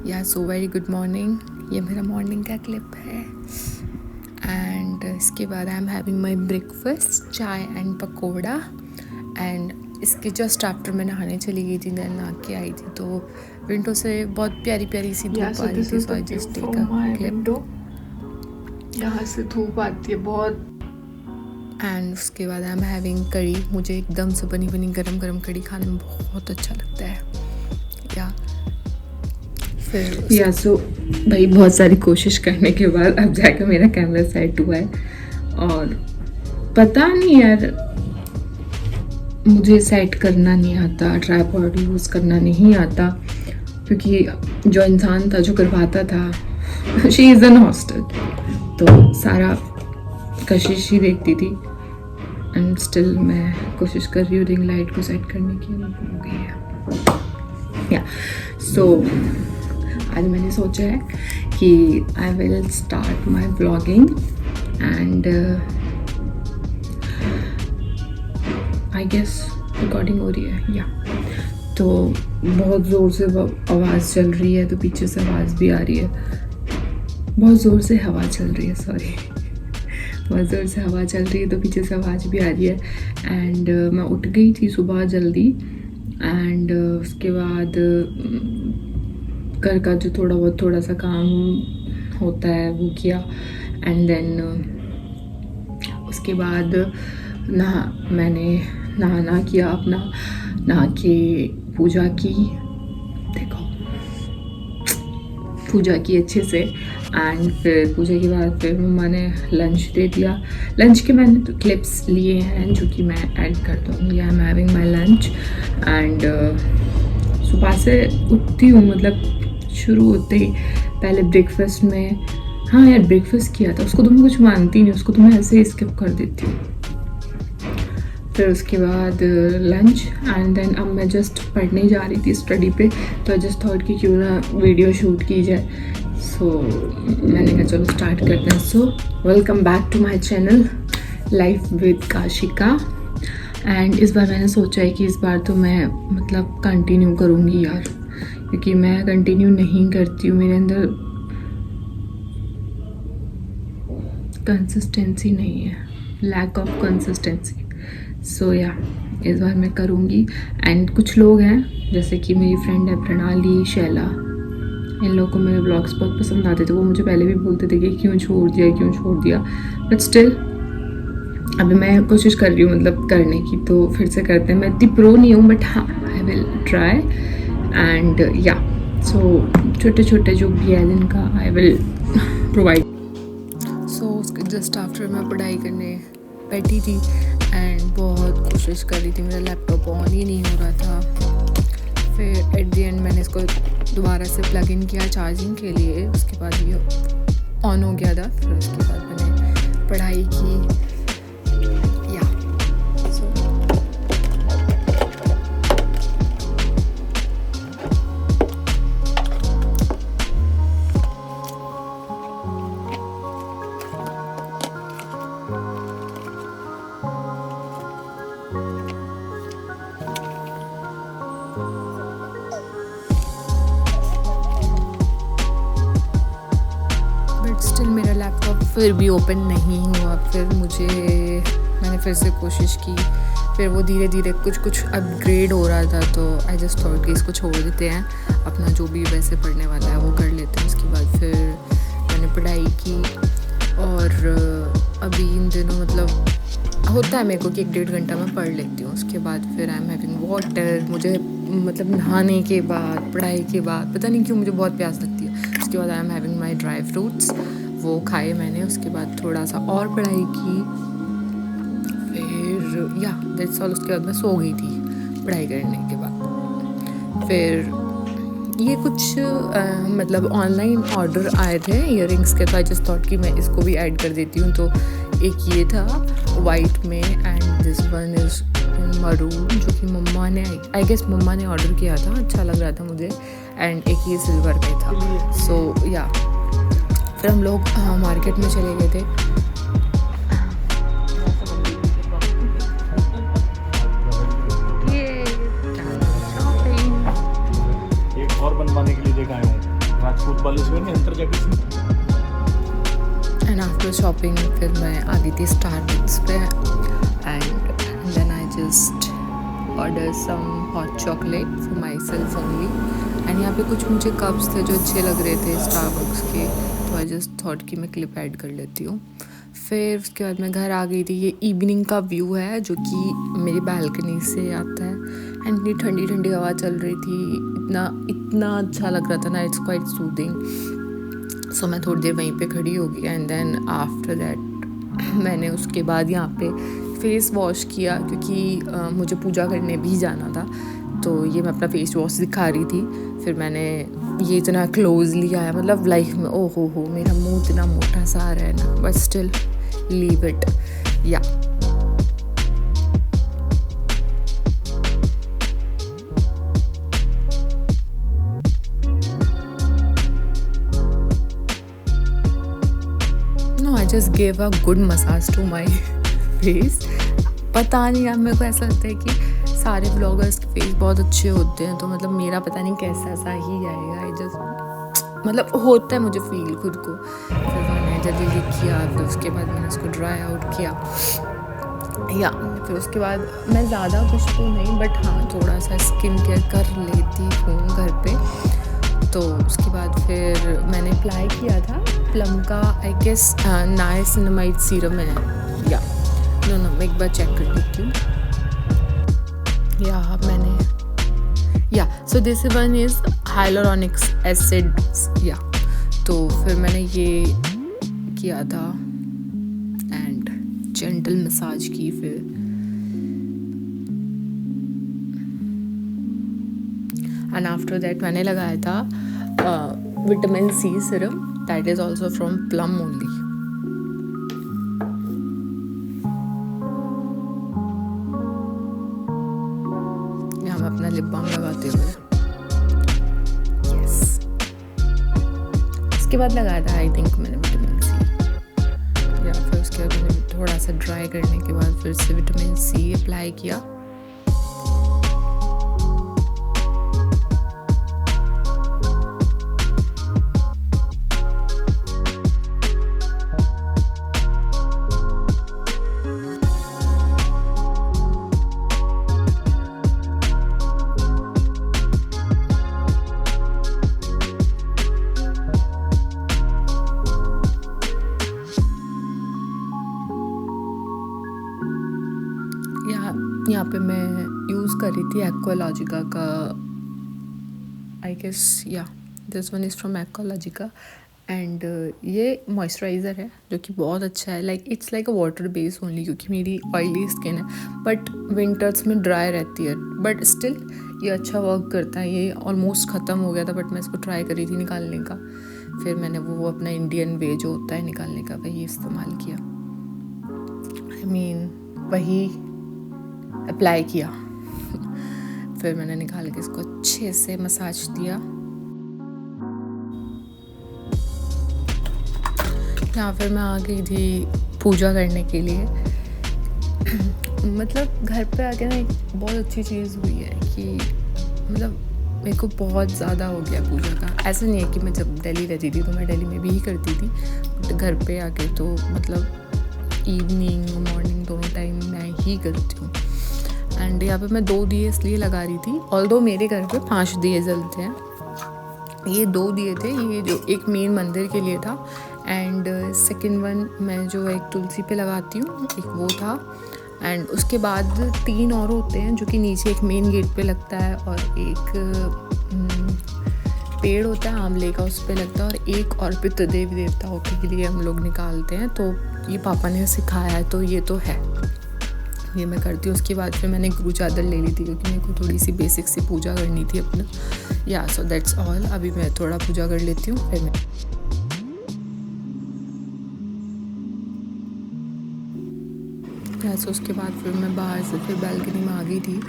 या so very good morning. ये मेरा मॉर्निंग का क्लिप है एंड इसके बाद I am having my breakfast, चाय एंड पकौड़ा। एंड इसके जस्ट आफ्टर मैं नहाने चली गई थी, देन नहा के आई थी तो विंडो से बहुत प्यारी प्यारी सी धूप आ रही थी, so I just take a clip. यहाँ से धूप आती है बहुत। एंड उसके बाद आई एम हैविंग करी। मुझे एकदम से बनी बनी गरम गरम कड़ी खाने में बहुत अच्छा लगता है। या सो भाई बहुत सारी कोशिश करने के बाद अब जाकर मेरा कैमरा सेट हुआ है और पता नहीं यार, मुझे सेट करना नहीं आता, ट्राइपॉड यूज़ करना नहीं आता, क्योंकि जो इंसान था जो करवाता था शी इज़ एन हॉस्टल, तो सारा कशिश ही देखती थी। एंड स्टिल मैं कोशिश कर रही हूँ रिंग लाइट को सेट करने की, हो गई है या सो आज मैंने सोचा है कि I will start my blogging and I guess recording हो रही है या तो बहुत ज़ोर से आवाज़ चल रही है, तो पीछे से आवाज़ भी आ रही है। बहुत ज़ोर से हवा चल रही है, सॉरी बहुत ज़ोर से हवा चल रही है तो पीछे से आवाज़ भी आ रही है। एंड मैं उठ गई थी सुबह जल्दी एंड उसके बाद घर का जो थोड़ा सा काम होता है वो किया। एंड देन उसके बाद मैंने नहाना किया अपना, नहा के पूजा की, देखो पूजा की अच्छे से। एंड फिर पूजा के बाद फिर मम्मा ने लंच दे दिया। लंच के मैंने तो क्लिप्स लिए हैं जो कि मैं ऐड कर दूँगी। I am having my lunch and सुबह से उठती हूँ, मतलब शुरू होते ही पहले ब्रेकफास्ट में, हाँ यार ब्रेकफास्ट किया था, उसको तो मैं कुछ मानती नहीं, उसको तो मैं ऐसे ही स्किप कर देती हूँ। फिर उसके बाद लंच एंड देन अब मैं जस्ट पढ़ने जा रही थी स्टडी पे, तो जस्ट थॉट कि क्यों ना वीडियो शूट की जाए। सो मैंने कहा चलो स्टार्ट करते हैं। So welcome back to my channel life with Kashika. And इस बार मैंने सोचा है कि इस बार तो मैं मतलब कंटिन्यू करूँगी यार, क्योंकि मैं कंटिन्यू नहीं करती हूँ, मेरे अंदर कंसिस्टेंसी नहीं है, लैक ऑफ कंसिस्टेंसी। सो या इस बार मैं करूँगी। एंड कुछ लोग हैं जैसे कि मेरी फ्रेंड है प्रणाली, शैला, इन लोगों को मेरे ब्लॉग्स बहुत पसंद आते थे। वो मुझे पहले भी बोलते थे कि क्यों छोड़ दिया, बट स्टिल अभी मैं कोशिश कर रही हूँ मतलब करने की, तो फिर से करते हैं। मैं इतनी प्रो नहीं हूँ बट हाँ आई विल ट्राई। एंड या सो छोटे छोटे जो भी है जिनका आई विल प्रोवाइड। सो उसके जस्ट आफ्टर मैं पढ़ाई करने बैठी थी एंड बहुत कोशिश कर रही थी, मेरा लैपटॉप ऑन ही नहीं हो रहा था। फिर एट द एंड मैंने इसको दोबारा से प्लग इन किया चार्जिंग के लिए, उसके बाद ये ऑन हो गया था। फिर उसके बाद मैंने पढ़ाई की या स्टिल मेरा लैपटॉप फिर भी ओपन नहीं हुआ। फिर मैंने फिर से कोशिश की, फिर वो धीरे धीरे कुछ अपग्रेड हो रहा था, तो आई जस्ट थॉट कि इसको छोड़ देते हैं, अपना जो भी वैसे पढ़ने वाला है वो कर लेते हैं। उसके बाद फिर मैंने पढ़ाई की और अभी इन दिनों मतलब होता है मेरे को कि 1-1.5 घंटा मैं पढ़ लेती हूँ। उसके बाद फिर आई एम हैविंग वाटर। मुझे मतलब नहाने के बाद, पढ़ाई के बाद पता नहीं क्यों मुझे बहुत प्यास लगती है। उसके बाद I am having my dry fruits, वो खाए मैंने। उसके बाद थोड़ा सा और पढ़ाई की, फिर या दैट्स ऑल। उसके बाद मैं सो गई थी पढ़ाई करने के बाद। फिर ये कुछ मतलब ऑनलाइन ऑर्डर आए थे ईयरिंग्स के, तो आई जस्ट थॉट कि मैं इसको भी ऐड कर देती हूँ। तो एक ये था वाइट में and this one is maroon, जो कि मम्मा ने आई गेस मम्मा ने ऑर्डर किया था, अच्छा लग रहा था मुझे। एंड एक ये सिल्वर में था। सो या फिर हम लोग मार्केट में चले गए थे। एक और बनवाने के लिए देखा हूँ। राजपूत बालेश्वर में अंतर जाके एंड आफ्टर शॉपिंग फिर मैं आ गई थी स्टारबक्स पे and then I just order some hot chocolate for myself only and यहाँ पे कुछ मुझे कप्स थे जो अच्छे लग रहे थे स्टारबक्स के, तो आई जस्ट थॉट कि मैं क्लिप ऐड कर लेती हूँ। फिर उसके बाद मैं घर आ गई थी। ये इवनिंग का व्यू है जो कि मेरी बालकनी से आता है एंड इतनी ठंडी ठंडी हवा चल रही थी, इतना अच्छा लग रहा था ना, इट्स क्वाइट सूदिंग। सो मैं थोड़ी देर वहीं पे खड़ी हो गई एंड देन आफ्टर दैट मैंने उसके बाद यहाँ पे फेस वॉश किया क्योंकि मुझे पूजा करने भी जाना था, तो ये मैं अपना फेस वॉश दिखा रही थी। फिर मैंने ये इतना क्लोजली आया, मतलब लाइफ में ओ हो मेरा मुंह इतना मोटा सा आ रहा है ना, बट स्टिल लीव इट या। Just give a good massage to my face. पता नहीं यार, मेरे को ऐसा लगता है कि सारे ब्लॉगर्स के फेस बहुत अच्छे होते हैं, तो मतलब मेरा पता नहीं कैसा सा ही आएगा। आई जस्ट मतलब होता है मुझे फील खुद को। फिर मैंने जल्दी किया, फिर उसके बाद मैंने उसको ड्राई आउट किया या फिर उसके बाद मैं ज़्यादा कुछ तो नहीं, बट हाँ थोड़ा सा स्किन केयर कर लेती हूँ घर पे। तो उसके बाद फिर मैंने अप्लाई किया था प्लम का, आई गेस नाइसिनामाइड सीरम है या नो मैं एक बार चेक कर लेती हूँ। या मैंने या so this one is hyaluronic acid या, तो फिर मैंने ये किया था एंड जेंटल मसाज की। फिर एंड आफ्टर दैट मैंने लगाया था vitamin C serum, that is also from Plum only. यहाँ मैं अपना लिप बाम लगाते हुए यस। उसके बाद लगाया था आई थिंक मैंने विटामिन सी, या फिर उसके बाद मैंने थोड़ा सा ड्राई करने के बाद फिर से विटामिन सी अप्लाई किया। यहाँ पे मैं यूज़ कर रही थी एक्वालॉजिका का, आई गेस या this one is from Aqualogica and ये मॉइस्चराइज़र है जो कि बहुत अच्छा है। Like it's like a water base only, क्योंकि मेरी ऑयली स्किन है बट विंटर्स में ड्राई रहती है, बट स्टिल ये अच्छा वर्क करता है। ये ऑलमोस्ट ख़त्म हो गया था बट मैं इसको ट्राई कर रही थी निकालने का, फिर मैंने वो अपना इंडियन वे जो होता है निकालने का वही इस्तेमाल किया, आई मीन वही अप्लाई किया। फिर मैंने निकाल के इसको अच्छे से मसाज दिया। यहाँ फिर मैं आ गई थी पूजा करने के लिए। मतलब घर पे आके ना एक बहुत अच्छी चीज़ हुई है कि मतलब मेरे को बहुत ज़्यादा हो गया पूजा का। ऐसा नहीं है कि मैं जब दिल्ली रहती थी तो मैं दिल्ली में भी ही करती थी, बट घर पे आके तो मतलब इवनिंग मॉर्निंग दोनों टाइम मैं ही करती हूँ। एंड यहाँ पे मैं 2 दिए इसलिए लगा रही थी, ऑल्दो मेरे घर पे 5 दिए जलते हैं, ये 2 दिए थे। ये जो एक मेन मंदिर के लिए था एंड सेकंड वन मैं जो एक तुलसी पे लगाती हूँ, एक वो था। एंड उसके बाद 3 और होते हैं जो कि नीचे एक मेन गेट पे लगता है, और एक पेड़ होता है आंवले का, उस पे लगता है, और एक और पितृ देवी देवताओं के लिए हम लोग निकालते हैं। तो ये पापा ने सिखाया है, तो ये तो है, ये मैं करती हूँ। उसके बाद फिर मैंने गुरु चादर ले ली थी क्योंकि मेरे को थोड़ी सी बेसिक सी पूजा करनी थी अपना, या सो दैट्स ऑल। अभी मैं थोड़ा पूजा कर लेती हूँ, फिर मैं सो उसके बाद फिर मैं बाहर से फिर बालकनी में आ गई थी।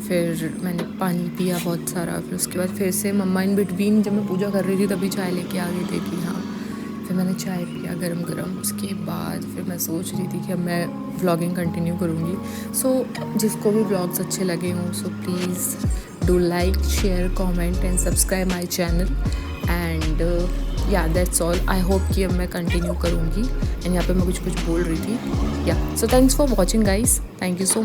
फिर मैंने पानी पिया बहुत सारा। फिर उसके बाद फिर से मम्मा इन बिटवीन जब मैं पूजा कर रही थी तभी चाय लेके आ गई थी कि हाँ फिर मैंने चाय पिया गरम गरम। उसके बाद फिर मैं सोच रही थी कि अब मैं व्लॉगिंग कंटिन्यू करूँगी। सो जिसको भी व्लॉग्स अच्छे लगे हों so please do like, share, comment and subscribe my channel. And या दैट्स ऑल। आई होप कि अब मैं कंटिन्यू करूँगी। एंड यहाँ पे मैं कुछ बोल रही थी। या so thanks for watching guys, thank you so much.